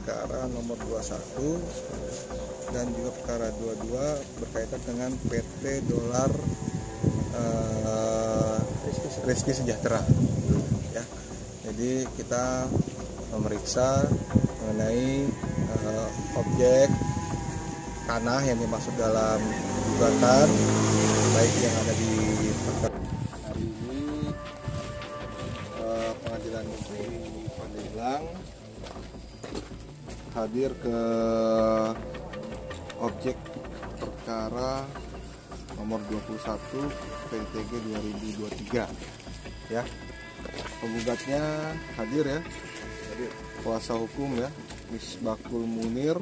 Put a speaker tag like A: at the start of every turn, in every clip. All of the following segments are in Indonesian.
A: perkara nomor 21 dan juga perkara 22 berkaitan dengan PT Dolar Rizky Sejahtera ya. Jadi kita memeriksa mengenai objek tanah yang dimaksud dalam gugatan, baik yang ada di perkara hari ini. Pengadilan Negeri Pandeglang hadir ke objek perkara nomor 21 PTG 2023 ya. Penggugatnya hadir ya, hadir kuasa hukum ya, Misbakul Munir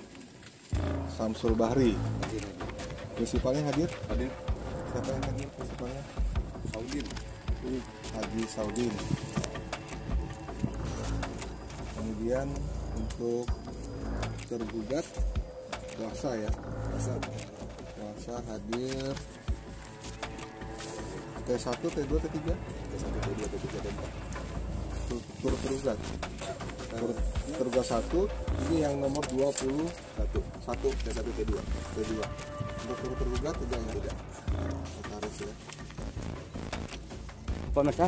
A: Samsul Bahri. Prinsipalnya hadir? Hadir. Siapa yang hadir prinsipalnya? Saudin. Haji Saudin. Kemudian untuk tergugat kuasa ya, kuasa hadir T1, T2, T3, T1, T2, T3, T4. Turut tergugat. Tergugat 1 ini yang nomor 21, T1, T2, T2. Untuk turut tergugat tidak yang tidak. Notaris ya.
B: Pemirsa,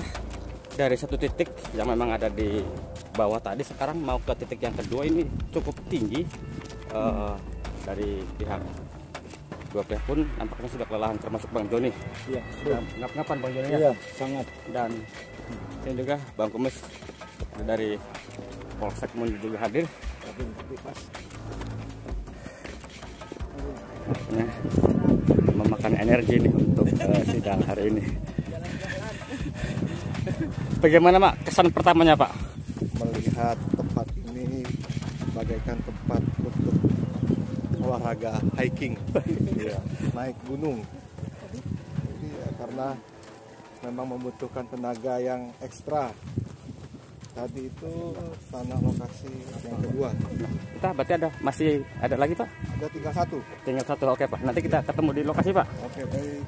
B: dari satu titik yang memang ada di bawah tadi, sekarang mau ke titik yang kedua ini cukup tinggi. Dari pihak dua pihak pun nampaknya sudah kelelahan, termasuk Bang Joni. Iya, sudah ngap-ngapan Bang Joni ya? Iya, sangat. Dan ini juga Bang Kumis dari Polsek Munjul juga hadir. Nah, memakan energi nih untuk sidang hari ini. Bagaimana Pak kesan pertamanya Pak?
A: Melihat tempat ini bagaikan tempat untuk olahraga hiking, ya, naik gunung. Jadi ya, karena memang membutuhkan tenaga yang ekstra. Tadi itu tanah lokasi yang kedua.
B: Kita berarti masih ada lagi Pak?
A: Ada tinggal satu.
B: Tinggal satu, oke Pak. Nanti kita ketemu di lokasi Pak.
A: Oke, baik.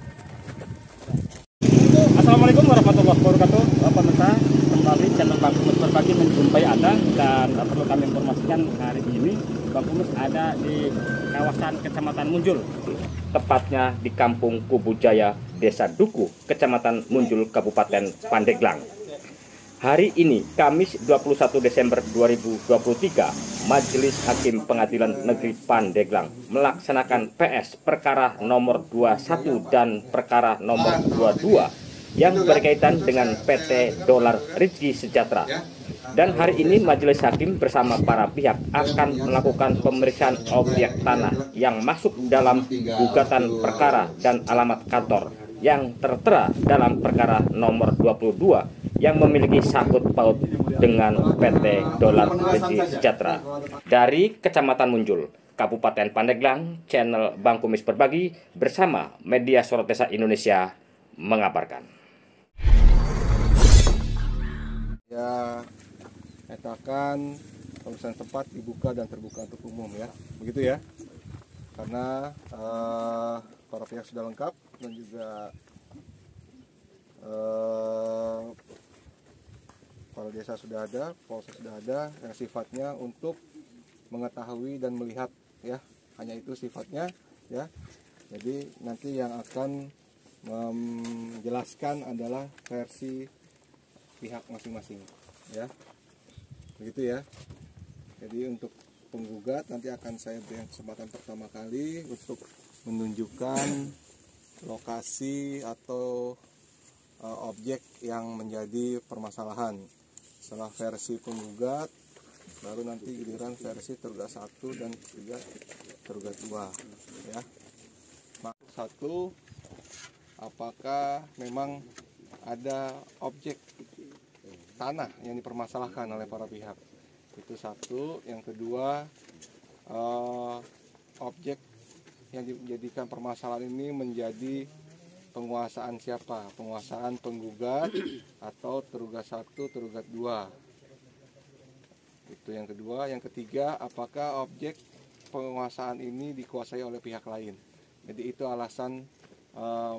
B: Assalamualaikum warahmatullahi wabarakatuh. Pemirsa, kembali channel Bang Kumis Berbagi menjumpai Anda, dan perlu kami informasikan hari ini Bang Kumis ada di kawasan Kecamatan Munjul, tepatnya di Kampung Kubu Jaya, Desa Duku, Kecamatan Munjul, Kabupaten Pandeglang. Hari ini, Kamis 21 Desember 2023, Majelis Hakim Pengadilan Negeri Pandeglang melaksanakan PS perkara nomor 21 dan perkara nomor 22 yang berkaitan dengan PT Dolar Rizky Sejahtera. Dan hari ini Majelis Hakim bersama para pihak akan melakukan pemeriksaan objek tanah yang masuk dalam gugatan perkara dan alamat kantor yang tertera dalam perkara nomor 22 yang memiliki sangkut paut dengan PT Dolar Rizky Sejahtera. Dari Kecamatan Munjul, Kabupaten Pandeglang, channel Bang Kumis Berbagi bersama Media Sorot Desa Indonesia mengabarkan.
A: Ya, nyatakan pemeriksaan tempat dibuka dan terbuka untuk umum ya, begitu ya. Karena para pihak sudah lengkap dan juga kepala desa sudah ada, polsek sudah ada, yang sifatnya untuk mengetahui dan melihat ya, hanya itu sifatnya ya. Jadi nanti yang akan menjelaskan adalah versi pihak masing-masing ya, begitu ya. Jadi untuk penggugat nanti akan saya berikan kesempatan pertama kali untuk menunjukkan lokasi atau objek yang menjadi permasalahan. Setelah versi penggugat, baru nanti giliran versi tergugat 1 dan juga tergugat 2 ya. Maksud 1, apakah memang ada objek tanah yang dipermasalahkan oleh para pihak, itu 1. Yang kedua, objek yang dijadikan permasalahan ini menjadi penguasaan siapa? Penguasaan penggugat atau tergugat 1, tergugat 2. Itu yang kedua. Yang ketiga, apakah objek penguasaan ini dikuasai oleh pihak lain? Jadi itu alasan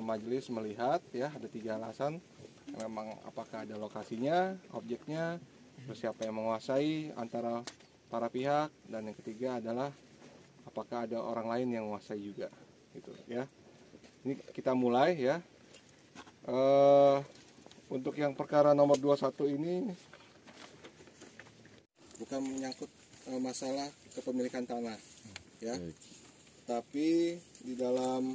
A: majelis melihat ya, ada 3 alasan. Memang apakah ada lokasinya, objeknya, terus siapa yang menguasai antara para pihak, dan yang ketiga adalah apakah ada orang lain yang menguasai juga, gitu ya. Ini kita mulai ya. Untuk yang perkara nomor 21 ini bukan menyangkut masalah kepemilikan tanah ya, tapi di dalam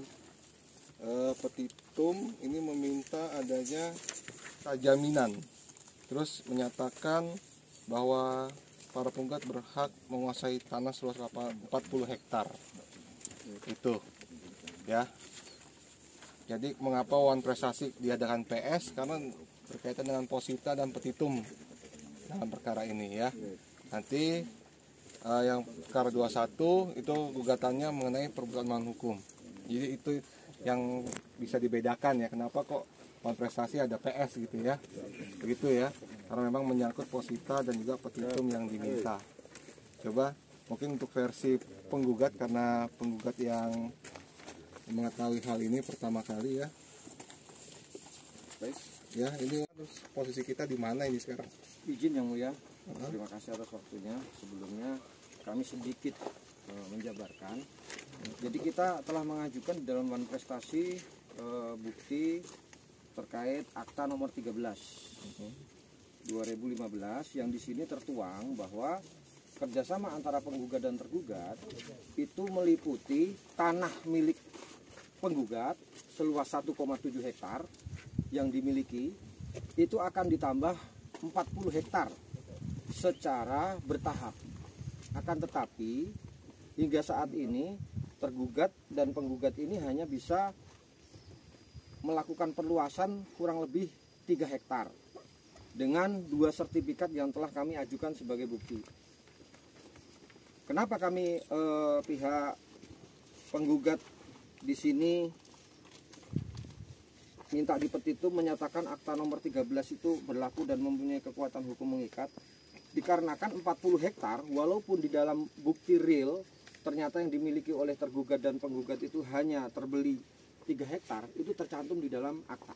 A: petitum ini meminta adanya jaminan, terus menyatakan bahwa para penggugat berhak menguasai tanah seluas 40 hektar itu ya. Jadi mengapa Wan Prestasi diadakan PS, karena berkaitan dengan posita dan petitum dalam perkara ini ya. Nanti yang perkara 21 itu gugatannya mengenai perbuatan melawan hukum. Jadi itu yang bisa dibedakan ya, kenapa kok Wan Prestasi ada PS gitu ya. Begitu ya. Karena memang menyangkut posita dan juga petitum yang diminta. Coba mungkin untuk versi penggugat, karena penggugat yang mengetahui hal ini pertama kali ya. Baik, ya ini posisi kita di mana ini sekarang?
C: Izin Yang Mulia, terima kasih atas waktunya. Sebelumnya kami sedikit menjabarkan. Jadi kita telah mengajukan di dalam Wan Prestasi bukti terkait akta nomor 13 2015 yang di sini tertuang bahwa kerjasama antara penggugat dan tergugat itu meliputi tanah milik penggugat seluas 1,7 hektar yang dimiliki itu akan ditambah 40 hektar secara bertahap. Akan tetapi hingga saat ini tergugat dan penggugat ini hanya bisa melakukan perluasan kurang lebih 3 hektar dengan 2 sertifikat yang telah kami ajukan sebagai bukti. Kenapa kami pihak penggugat di sini minta di petitum menyatakan akta nomor 13 itu berlaku dan mempunyai kekuatan hukum mengikat? Dikarenakan 40 hektar walaupun di dalam bukti real ternyata yang dimiliki oleh tergugat dan penggugat itu hanya terbeli 3 hektar, itu tercantum di dalam akta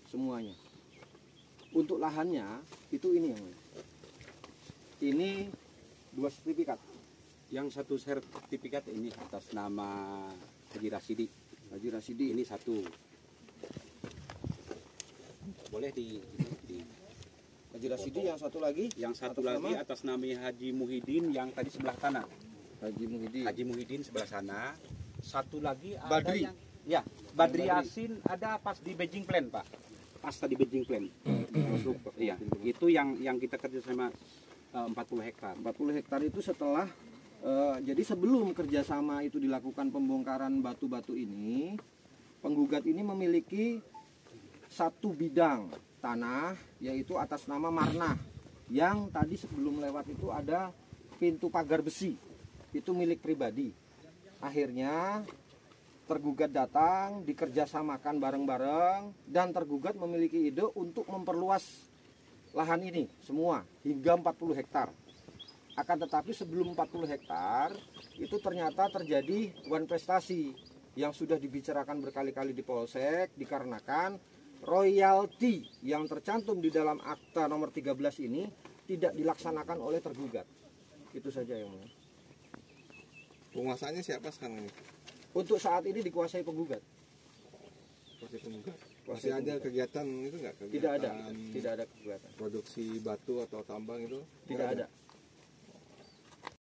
C: semuanya. Untuk lahannya itu ini yang ini 2 sertifikat.
B: Yang satu sertifikat ini atas nama Haji Rasidi.
C: Haji Rasidi
B: Ini satu. Boleh di
C: Haji Rasidi. Yang satu lagi?
B: Yang satu lagi atas nama Haji Muhyiddin yang tadi sebelah sana.
C: Haji Muhyiddin.
B: Haji Muhyiddin sebelah sana. Satu lagi ada
C: Badri.
B: yang ya, Badri Yasin ada pas di Beijing Plan, Pak. Pas tadi Beijing Plan. Iya, itu yang kita kerja sama 40 hektar.
C: 40 hektar itu setelah jadi sebelum kerjasama itu dilakukan pembongkaran batu-batu ini, penggugat ini memiliki satu bidang tanah yaitu atas nama Marnah, yang tadi sebelum lewat itu ada pintu pagar besi, itu milik pribadi. Akhirnya tergugat datang, dikerjasamakan bareng-bareng, dan tergugat memiliki ide untuk memperluas lahan ini semua hingga 40 hektar. Akan tetapi sebelum 40 hektar itu ternyata terjadi Wan Prestasi yang sudah dibicarakan berkali-kali di Polsek, dikarenakan royalti yang tercantum di dalam akta nomor 13 ini tidak dilaksanakan oleh tergugat. Itu saja yang mulia.
A: Penguasaannya siapa sekarang ini?
C: Untuk saat ini dikuasai penggugat.
A: Masih penggugat. Masih ada kegiatan itu nggak?
C: Tidak ada, tidak ada kegiatan.
A: Produksi batu atau tambang itu?
C: Tidak ada.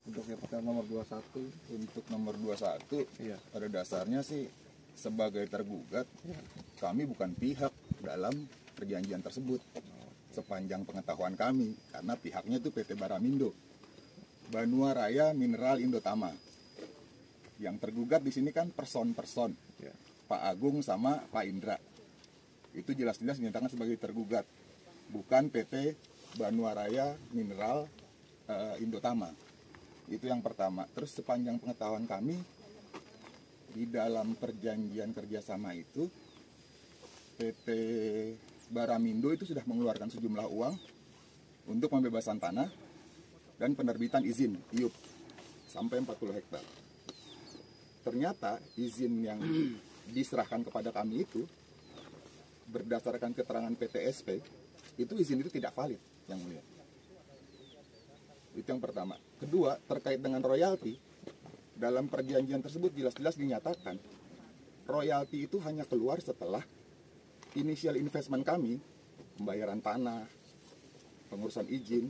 A: Untuk yang perkara nomor 21.
D: Untuk nomor 21,
A: Iya.
D: pada dasarnya sih sebagai tergugat, kami bukan pihak dalam perjanjian tersebut. Sepanjang pengetahuan kami, karena pihaknya itu PT Baramindo, Banua Raya Mineral Indotama. Yang tergugat di sini kan person-person,
A: Ya.
D: Pak Agung sama Pak Indra. Itu jelas-jelas dinyatakan sebagai tergugat, bukan PT Banua Raya Mineral Indotama. Itu yang pertama. Terus sepanjang pengetahuan kami, di dalam perjanjian kerjasama itu, PT Baramindo itu sudah mengeluarkan sejumlah uang untuk pembebasan tanah dan penerbitan izin IUP sampai 40 hektar. Ternyata izin yang diserahkan kepada kami itu berdasarkan keterangan PTSP, itu izin itu tidak valid, yang mulia. Itu yang pertama. Kedua, terkait dengan royalti, dalam perjanjian tersebut jelas-jelas dinyatakan royalti itu hanya keluar setelah initial investment kami, pembayaran tanah, pengurusan izin,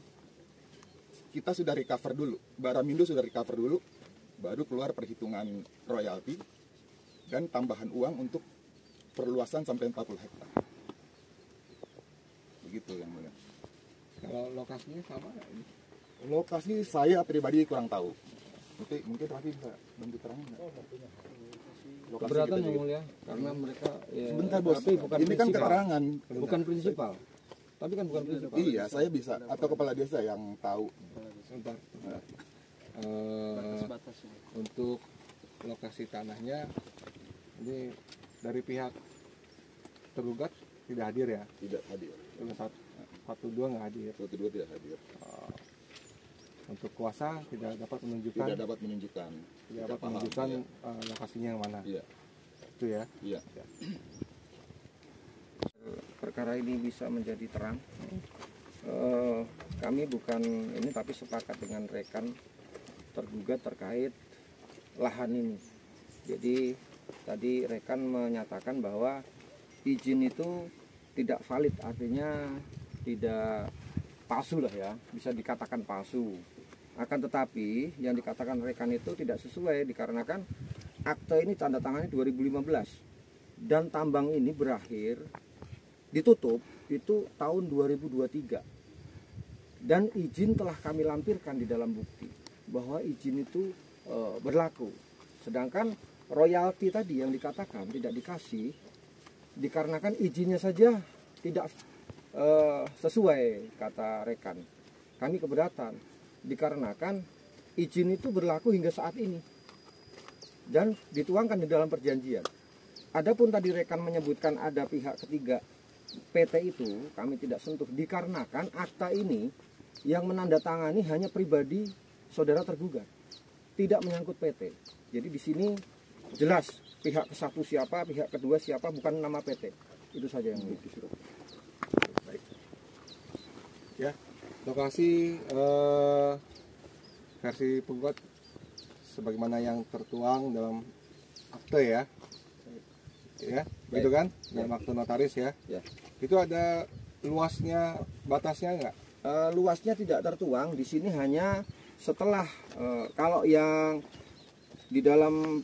D: kita sudah recover dulu, Baramindo sudah recover dulu, baru keluar perhitungan royalti dan tambahan uang untuk perluasan sampai 40 hektar. Begitu yang mulia.
A: Kalau lokasinya sama nggak ini?
D: Lokasi saya pribadi kurang tahu. Mungkin Raffi bisa bantu terangin nggak? Lokasi
C: Keberatan
D: kita
C: yang
D: juga.
C: mulia karena mereka ya,
D: Sebentar bos,
C: tapi bukan
D: ini kan
C: prinsipal.
D: keterangan.
C: Bukan prinsipal. Tapi kan bukan prinsipal.
D: Iya, saya bisa atau kepala desa yang tahu.
A: Sebentar. Untuk lokasi tanahnya ini dari pihak tergugat tidak hadir ya?
D: Tidak hadir.
A: Satu dua nggak hadir.
D: Satu dua tidak hadir.
A: Untuk kuasa tidak dapat menunjukkan.
D: Tidak dapat menunjukkan.
A: Tidak dapat menunjukkan lokasinya yang mana.
D: Iya.
A: Itu ya.
D: Iya.
C: Perkara ini bisa menjadi terang. Kami bukan ini tapi sepakat dengan rekan tergugat terkait lahan ini. Jadi tadi rekan menyatakan bahwa izin itu tidak valid, artinya tidak palsu lah ya, bisa dikatakan palsu. Akan tetapi yang dikatakan rekan itu tidak sesuai dikarenakan akte ini tanda tangannya 2015 dan tambang ini berakhir ditutup itu tahun 2023 dan izin telah kami lampirkan di dalam bukti bahwa izin itu berlaku, sedangkan royalti tadi yang dikatakan tidak dikasih dikarenakan izinnya saja tidak sesuai, kata rekan. Kami keberatan dikarenakan izin itu berlaku hingga saat ini dan dituangkan di dalam perjanjian. Adapun tadi rekan menyebutkan ada pihak ketiga PT itu kami tidak sentuh dikarenakan akta ini yang menandatangani hanya pribadi saudara tergugat, tidak menyangkut PT. Jadi di sini jelas pihak ke satu siapa, pihak kedua siapa, bukan nama PT. Itu saja yang disuruh.
A: Baik. Ya, lokasi versi penggugat sebagaimana yang tertuang dalam akte ya. Ya, begitu kan? Dalam akte notaris ya.
C: Ya.
A: Itu ada luasnya, batasnya enggak?
C: Luasnya tidak tertuang di sini, hanya setelah kalau yang di dalam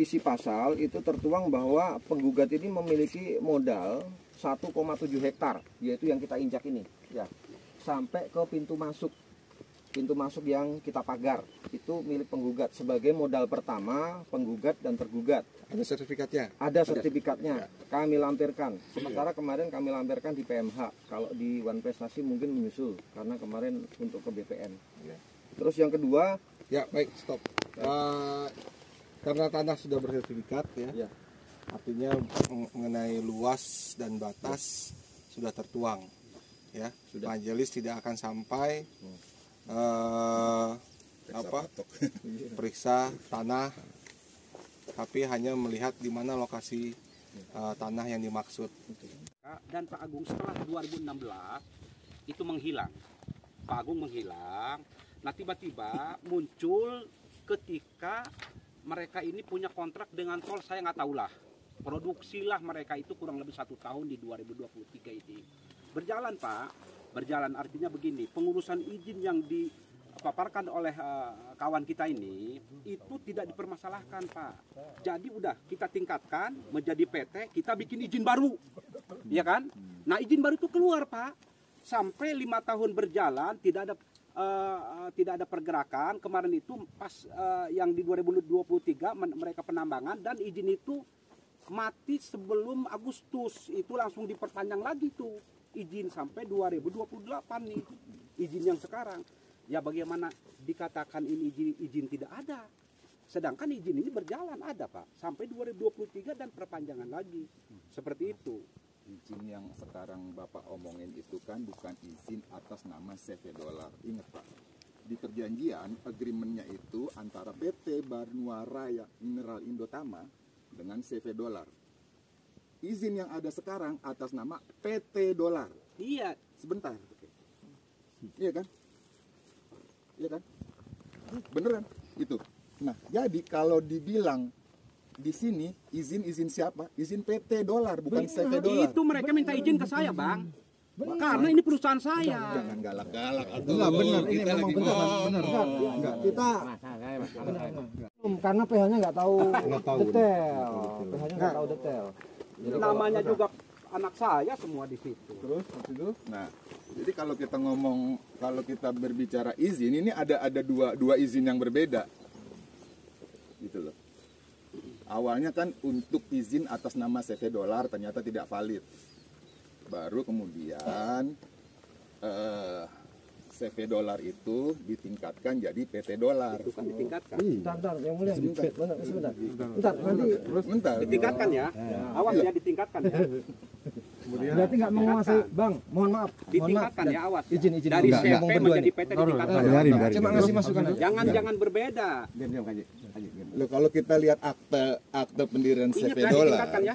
C: isi pasal itu tertuang bahwa penggugat ini memiliki modal 1,7 hektar, yaitu yang kita injak ini ya, sampai ke pintu masuk yang kita pagar itu milik penggugat sebagai modal pertama penggugat dan tergugat.
A: Ada sertifikatnya?
C: Ada sertifikatnya, kami lampirkan. Sementara kemarin kami lampirkan di PMH. Kalau di One Prestasi mungkin menyusul karena kemarin untuk ke BPN.
A: Ya.
C: Terus yang kedua,
A: Ya, baik, stop. Karena tanah sudah bersertifikat ya.
C: ya,
A: Artinya mengenai luas dan batas sudah tertuang ya.
C: Sudah.
A: Majelis tidak akan sampai periksa tanah, tapi hanya melihat di mana lokasi tanah yang dimaksud.
E: Dan Pak Agung setelah 2016 itu menghilang. Pak Agung menghilang. Nah tiba-tiba muncul ketika mereka ini punya kontrak dengan tol, saya nggak tahu lah. Produksilah mereka itu kurang lebih 1 tahun di 2023 ini. Berjalan Pak, berjalan artinya begini, pengurusan izin yang dipaparkan oleh kawan kita ini itu tidak dipermasalahkan Pak. Jadi udah kita tingkatkan menjadi PT, kita bikin izin baru, ya kan? Nah izin baru itu keluar Pak, sampai 5 tahun berjalan tidak ada pergerakan. Kemarin itu pas yang di 2023 mereka penambangan dan izin itu mati sebelum Agustus, itu langsung diperpanjang lagi tuh izin sampai 2028 nih izin yang sekarang. Ya bagaimana dikatakan ini izin tidak ada, sedangkan izin ini berjalan ada Pak sampai 2023 dan perpanjangan lagi seperti itu.
D: Izin yang sekarang Bapak omongin itu kan bukan izin atas nama CV Dolar. Ingat Pak, di perjanjian agreementnya itu antara PT Banuaraya Mineral Indotama dengan CV Dolar. Izin yang ada sekarang atas nama PT Dolar.
E: Iya.
D: Sebentar. Iya kan? ya kan? Beneran itu. Nah, jadi kalau dibilang di sini izin siapa? Izin PT Dolar, bukan CV Dolar.
E: Itu mereka minta izin ke saya, Bang. Karena ini perusahaan saya.
D: Jangan galak-galak.
C: Enggak benar, ini memang benar. Enggak. Kita karena PH-nya nggak tahu detail. PH-nya nggak tahu detail. Jadi
E: Namanya juga anak saya semua di situ.
D: Terus itu. Nah, jadi kalau kita berbicara izin, ini ada dua izin yang berbeda. Gitu loh. Awalnya kan untuk izin atas nama CV Dolar ternyata tidak valid. Baru kemudian CV Dolar itu ditingkatkan jadi PT Dolar.
E: Itu kan ditingkatkan.
C: Bentar, yang mulia. Bentar, nanti
D: Bentar.
E: Ditingkatkan ya. Awas ya ditingkatkan ya.
C: berarti nggak menguasai, Bang. Mohon maaf.
E: Ditingkatkan ya, awas.
C: Izin.
E: Dari CP menjadi PT ditingkatkan.
C: Cuma ngasih masukan aja.
E: Jangan berbeda.
D: Loh, kalau kita lihat akte pendirian
E: Ingat
D: CV
E: ya
D: Dolar.
E: ditingkatkan ya.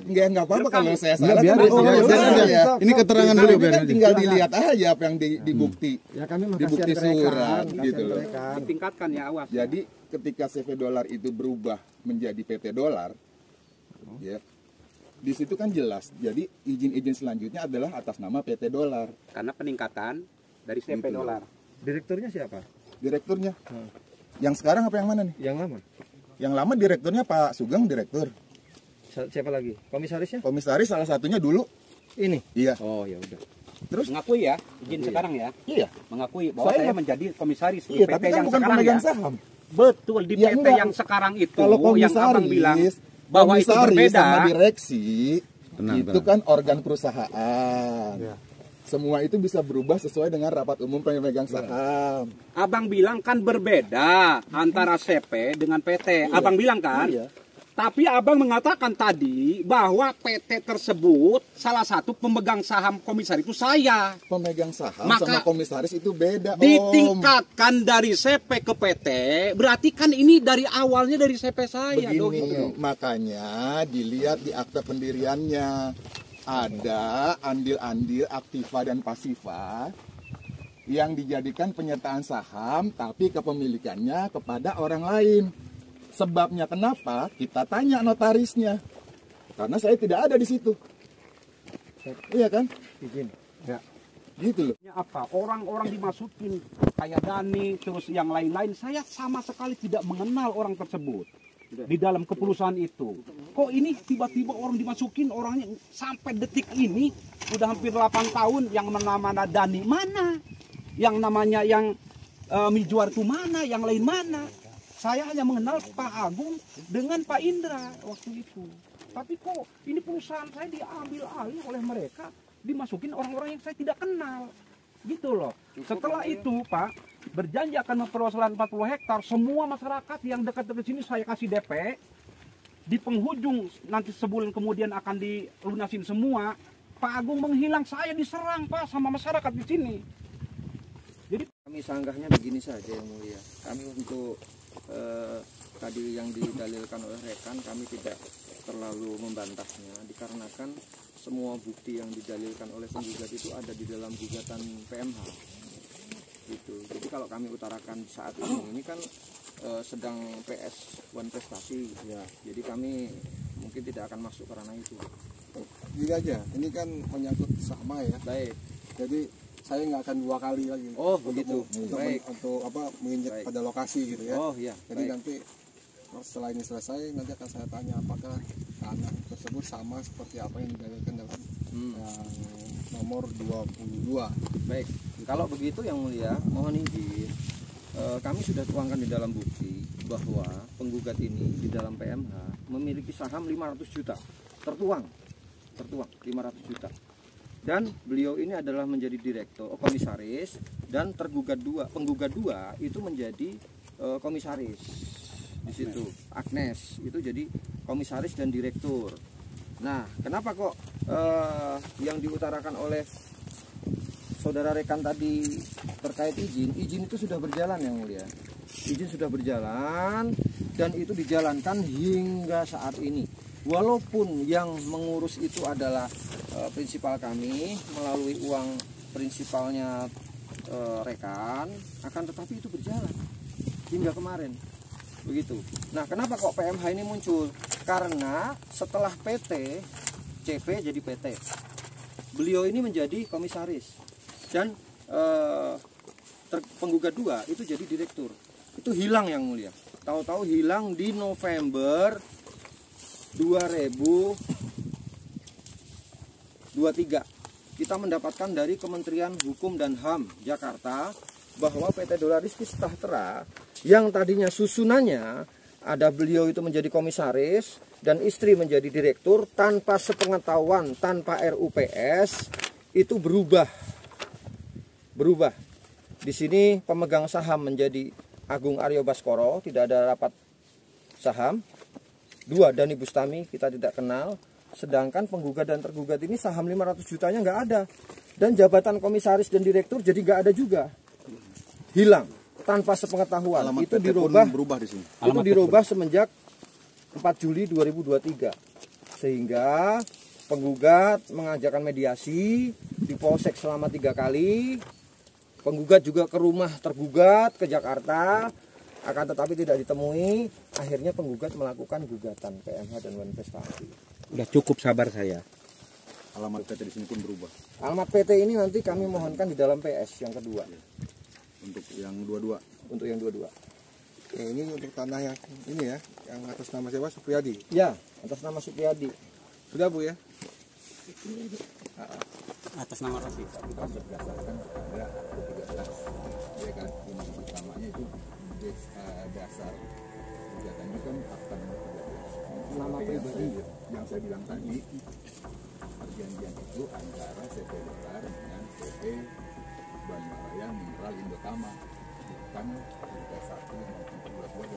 D: Enggak apa-apa kalau saya salah.
A: biar
D: kan
A: biar aja ya. Ini keterangan dulu
D: ini
A: biar
D: kan
A: aja.
D: tinggal dilihat aja apa yang dibukti.
C: Ya kami
D: Dibukti surat gitu loh.
E: Ditingkatkan ya, awas.
D: Jadi ketika CV Dolar itu berubah menjadi PT Dolar, ya, di situ kan jelas. Jadi izin-izin selanjutnya adalah atas nama PT Dolar.
E: Karena peningkatan dari CP
D: Gitu.
E: Dolar.
C: Direkturnya siapa?
D: Direkturnya. Yang sekarang apa yang mana nih?
C: Yang lama.
D: Yang lama direkturnya Pak Sugeng, direktur.
C: Siapa lagi? Komisarisnya?
D: Komisaris salah satunya dulu.
C: Ini.
D: Iya.
C: Oh, ya udah.
D: Terus?
E: Mengakui ya, izin sekarang ya.
D: Iya.
E: Mengakui bahwa
D: Saya-
E: saya menjadi komisaris di
D: Iya,
E: PT
D: tapi kan
E: yang
D: bukan
E: sekarang
D: pemegang
E: ya.
D: saham.
E: Betul, di
D: Ya,
E: PT
D: enggak.
E: yang sekarang itu
D: Kalau
E: yang abang bilang
D: komisaris,
E: bahwa itu
D: komisaris
E: berbeda.
D: sama direksi
A: Tenang,
D: itu
A: tenang.
D: kan organ perusahaan. Semua itu bisa berubah sesuai dengan rapat umum pemegang saham.
E: Abang bilang kan berbeda antara CP dengan PT. Abang bilang kan?
D: Iya.
E: Tapi abang mengatakan tadi bahwa PT tersebut salah satu pemegang saham komisaris itu saya.
D: Pemegang saham
E: Maka
D: sama komisaris itu beda, Om.
E: Ditingkatkan dari CP ke PT, berarti kan ini dari awalnya dari CP saya dong.
D: Begini, makanya dilihat di akta pendiriannya. Ada andil-andil aktiva dan pasiva yang dijadikan penyertaan saham tapi kepemilikannya kepada orang lain. Sebabnya kenapa? Kita tanya notarisnya. Karena saya tidak ada di situ. Iya kan?
C: Izin.
D: Ya. Gitu loh.
E: Apa? Orang-orang dimasukin kayak Dani terus yang lain-lain, saya sama sekali tidak mengenal orang tersebut di dalam keperusahaan itu. Kok ini tiba-tiba orang dimasukin, orangnya sampai detik ini udah hampir 8 tahun yang namanya Dani mana? Yang namanya yang Mijuar itu mana? Yang lain mana? Saya hanya mengenal Pak Agung dengan Pak Indra waktu itu. Tapi kok ini perusahaan saya diambil alih oleh mereka, dimasukin orang-orang yang saya tidak kenal. Gitu loh. Setelah itu Pak, berjanji akan memperluas lahan 40 hektar, semua masyarakat yang dekat-dekat sini saya kasih DP. Di penghujung nanti sebulan kemudian akan dilunasin semua. Pak Agung menghilang, saya diserang Pak sama masyarakat di sini. Jadi
C: Kami sanggahnya begini saja yang mulia. Kami untuk tadi yang didalilkan oleh rekan, kami tidak terlalu membantahnya dikarenakan semua bukti yang didalilkan oleh penggugat itu ada di dalam gugatan PMH. Gitu. Jadi kalau kami utarakan saat ini kan sedang PS1 prestasi, ya. Jadi kami mungkin tidak akan masuk ke ranah itu.
A: Gini aja, ini kan menyangkut sama ya.
C: Baik.
A: Jadi saya nggak akan 2 kali lagi.
C: Oh, begitu. Baik.
A: Untuk apa menginjak
C: Baik.
A: pada lokasi gitu ya.
C: Oh iya.
A: Jadi
C: Baik.
A: nanti setelah ini selesai nanti akan saya tanya apakah tanah tersebut sama seperti apa yang didalilkan dalam yang nomor 22.
C: Baik. Kalau begitu yang mulia, mohon izin. Kami sudah tuangkan di dalam bukti bahwa penggugat ini di dalam PMH memiliki saham 500 juta. Tertuang 500 juta. Dan beliau ini adalah menjadi direktur, komisaris, dan penggugat dua itu menjadi komisaris di situ. Agnes itu jadi komisaris dan direktur. Nah, kenapa kok yang diutarakan oleh saudara rekan tadi terkait izin itu sudah berjalan yang mulia. Izin sudah berjalan dan itu dijalankan hingga saat ini. Walaupun yang mengurus itu adalah prinsipal kami melalui uang prinsipalnya rekan, akan tetapi itu berjalan hingga kemarin. Begitu. Nah, kenapa kok PMH ini muncul? Karena setelah PT, CP jadi PT. Beliau ini menjadi komisaris dan penggugat 2 itu jadi direktur. Itu hilang yang mulia. Tahu-tahu hilang di November 2023. Kita mendapatkan dari Kementerian Hukum dan HAM Jakarta bahwa PT Dola Rizky Sejahtera yang tadinya susunannya ada beliau itu menjadi komisaris dan istri menjadi direktur tanpa sepengetahuan, tanpa RUPS, itu berubah. Di sini pemegang saham menjadi Agung Aryo Baskoro, tidak ada rapat saham. 2, Dani Bustami, kita tidak kenal. Sedangkan penggugat dan tergugat ini saham 500 jutanya nggak ada. Dan jabatan komisaris dan direktur jadi nggak ada juga. Hilang tanpa sepengetahuan.
A: Alamat
C: itu
A: PT
C: dirubah
A: pun berubah di sini.
C: Itu dirubah semenjak 4 Juli 2023. Sehingga penggugat mengajakkan mediasi di Polsek selama 3 kali. Penggugat juga ke rumah tergugat ke Jakarta, akan tetapi tidak ditemui. Akhirnya penggugat melakukan gugatan PMH dan investasi.
E: Udah cukup sabar saya.
A: Alamat PT di sini pun berubah.
C: Alamat PT ini nanti kami mohonkan di dalam PS yang kedua.
A: Untuk yang 22.
C: Untuk yang 22.
A: Oke, ini untuk tanah yang ini ya, yang atas nama siapa? Supriyadi.
C: Ya, atas nama Supriyadi.
A: Sudah Bu ya?
E: Atas nama Rosi.
D: Berdasarkan kepada 13 ya kan, yang pertamanya itu dasar gugatannya kan akta nomor 13.
C: Nama
D: Tapi
C: pribadi.
D: yang saya bilang tadi, perjanjian itu antara CP Dolar dengan PT Banua Raya Mineral Indotama, bukan Liga 1 maupun Liga 2